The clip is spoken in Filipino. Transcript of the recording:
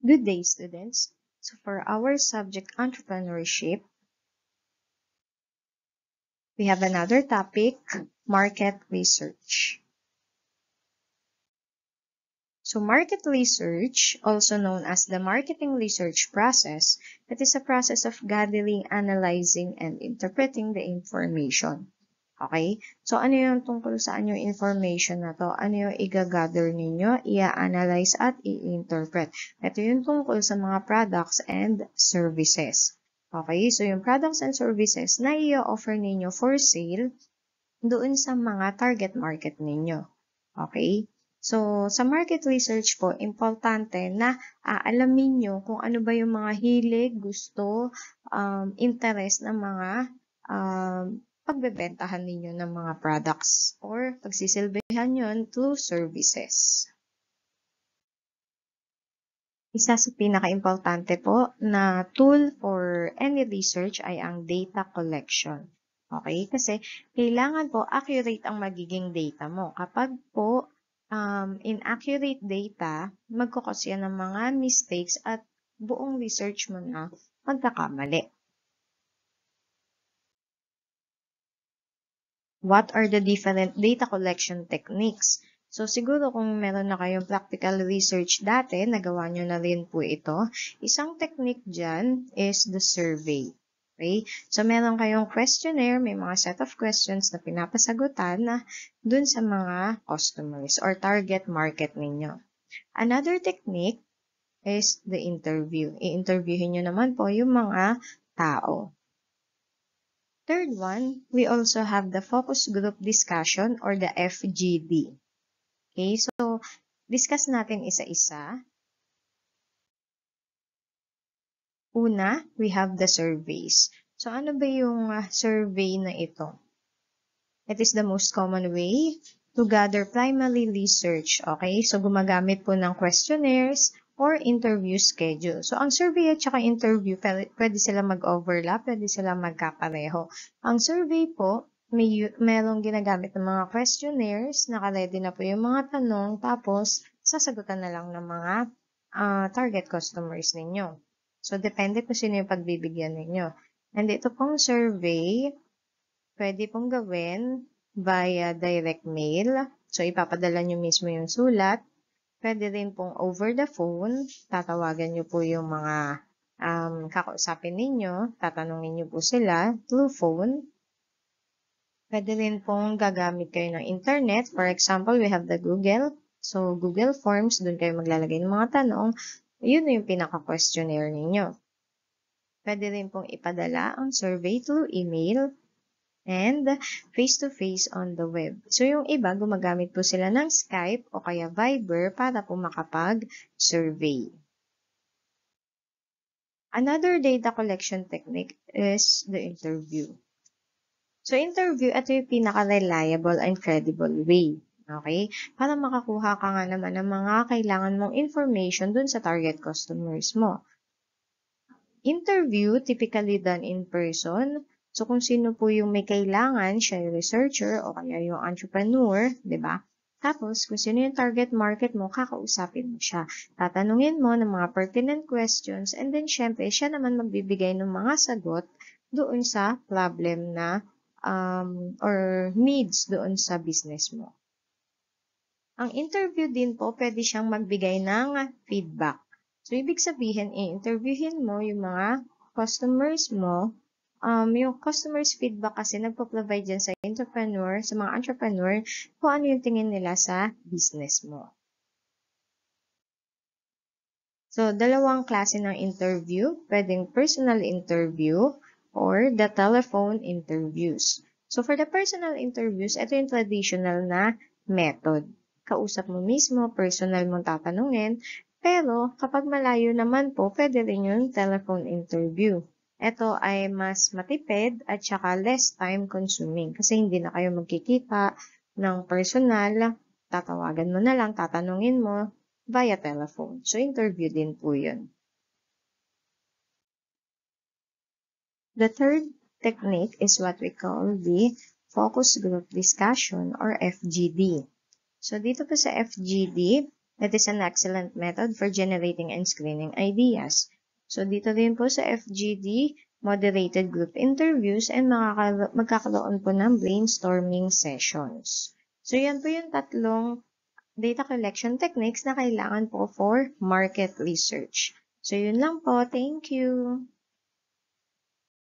Good day, students. So for our subject entrepreneurship, we have another topic, market research. So market research, also known as the marketing research process, that is a process of gathering, analyzing, and interpreting the information. Okay? So ano yung tungkol saan yung information na to? Ano yung i-gather ninyo, i-analyze at i-interpret? Ito yung tungkol sa mga products and services. Okay? So yung products and services na i-offer ninyo for sale doon sa mga target market ninyo. Okay? So, sa market research po, importante na aalamin nyo kung ano ba yung mga hilig, gusto, interest ng mga pagbebentahan ninyo ng mga products or pagsisilbihan yun through services. Isa sa pinaka-importante po na tool for any research ay ang data collection. Okay? Kasi kailangan po accurate ang magiging data mo. Kapag po inaccurate data, magkukos yan ng mga mistakes at buong research mo na magkakamali. What are the different data collection techniques? So, siguro kung meron na kayong practical research dati, nagawa nyo na rin po ito. Isang technique dyan is the survey. Okay? So, meron kayong questionnaire, may mga set of questions na pinapasagutan na dun sa mga customers or target market ninyo. Another technique is the interview. I-interviewin nyo naman po yung mga tao. Third one, we also have the focus group discussion or the FGD. Okay, so discuss natin isa-isa. Una, we have the surveys. So ano ba yung survey na ito? It is the most common way to gather primary research. Okay, so gumagamit po ng questionnaires or interview schedule. So, ang survey at saka interview, pwede sila mag-overlap, pwede sila magkapareho. Ang survey po, merong ginagamit ng mga questionnaires, nakaredy na po yung mga tanong, tapos sasagutan na lang ng mga target customers ninyo. So, depende kung sino yung pagbibigyan ninyo. And ito pong survey, pwede pong gawin via direct mail. So, ipapadala nyo mismo yung sulat. Pwede rin pong over the phone, tatawagan nyo po yung mga kakausapin ninyo, tatanungin nyo po sila through phone. Pwede rin pong gagamit kayo ng internet. For example, we have the Google. So, Google Forms, dun kayo maglalagay ng mga tanong. Yun na yung pinaka-questionnaire ninyo. Pwede rin pong ipadala ang survey through email and face-to-face on the web. So, yung iba, gumagamit po sila ng Skype o kaya Viber para po makapag-survey. Another data collection technique is the interview. So, interview, ito yung pinaka-reliable and credible way. Okay? Para makakuha ka nga naman ng mga kailangan mong information dun sa target customers mo. Interview, typically done in person. So, kung sino po yung may kailangan, siya yung researcher o kaya yung entrepreneur, di ba? Tapos, kung sino yung target market mo, kakausapin mo siya. Tatanungin mo ng mga pertinent questions and then, syempre, siya naman magbibigay ng mga sagot doon sa problem na or needs doon sa business mo. Ang interview din po, pwede siyang magbigay ng feedback. So, ibig sabihin, i-interviewin mo yung mga customers mo. Yung customers feedback kasi nagpo-provide dyan sa entrepreneur, sa mga entrepreneur, kung ano yung tingin nila sa business mo. So, dalawang klase ng interview. Pwedeng personal interview or the telephone interviews. So, for the personal interviews, ito yung traditional na method. Kausap mo mismo, personal mong tatanungin. Pero, kapag malayo naman po, pwede rin yung telephone interview. Ito ay mas matipid at saka less time consuming kasi hindi na kayo magkikita ng personal. Tatawagan mo na lang, tatanungin mo via telephone. So, interview din po yun. The third technique is what we call the focus group discussion or FGD. So, dito po sa FGD, It is an excellent method for generating and screening ideas. So, dito din po sa FGD, moderated group interviews and magkakaroon po ng brainstorming sessions. So, yan po yung tatlong data collection techniques na kailangan po for market research. So, yun lang po. Thank you!